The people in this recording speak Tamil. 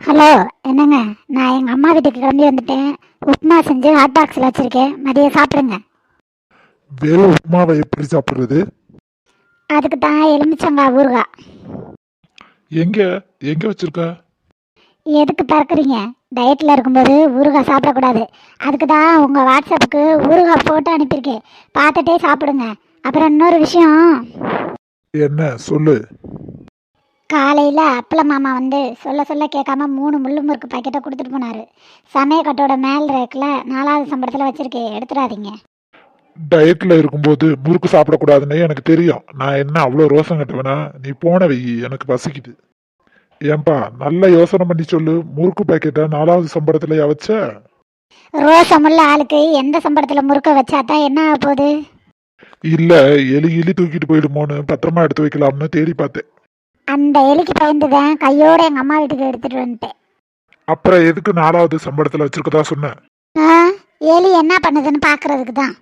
ஹலோ, என்னங்க? நான் எங்கள் அம்மா வீட்டுக்கு கிளம்பி வந்துட்டேன். உப்புமா செஞ்சு ஹாட் பாக்ஸில் வச்சுருக்கேன், மதியம் சாப்பிடுங்க. வெறும் உப்புமாவை எப்படி சாப்பிடுறது? அதுக்கு தான் எலுமிச்சங்காய் ஊறுகாய். எங்க எங்க வச்சிருக்க? எதுக்கு திறக்கிறீங்க? டயட்டில் இருக்கும்போது ஊறுகாய் சாப்பிடக்கூடாது. அதுக்கு தான் உங்கள் வாட்ஸ்அப்புக்கு ஊறுகாய் ஃபோட்டோ அனுப்பியிருக்கேன், பார்த்துட்டே சாப்பிடுங்க. அப்புறம் இன்னொரு விஷயம், என்ன சொல்லு. காலையில் அப்பள மாமா வந்து சொல்ல சொல்ல கேட்காம 3 முள்ளு முறுக்கு பாக்கெட்டை கொடுத்துட்டு போனார். சமயக்கட்டோட மேல் ரேக்கில் 4வது சம்பளத்தில் வச்சுருக்கேன், எடுத்துடாதீங்க. டயட்ல இருக்கும்போது முறுக்கு சாப்பிடக்கூடாதுன்னு எனக்கு தெரியும். நான் என்ன அவ்வளோ ரோசம் கட்டுவேனா? நீ போன வை, எனக்கு பசிக்குது. ஏன்பா, நல்ல யோசனை பண்ணி சொல்லு. முறுக்கு பாக்கெட்டை 4வது சம்பளத்துலயா வச்ச? ரோசமுள்ள ஆளுக்கு எந்த சம்பளத்தில் முறுக்க வச்சா தான் என்ன ஆக போகுது? இல்ல, எலி எலி தூக்கிட்டு போயிடுமோன்னு பத்திரமா எடுத்து வைக்கலாம்னு தேடி பார்த்தேன். அந்த எலிக்கு பயந்து தான் கையோட எங்கள் அம்மா வீட்டுக்கு எடுத்துகிட்டு வந்துட்டேன். அப்புறம் எதுக்கு 4வது சம்பளத்துல வச்சிருக்கதா சொன்ன? ஆ, எலி என்ன பண்ணுதுன்னு பார்க்கறதுக்கு தான்.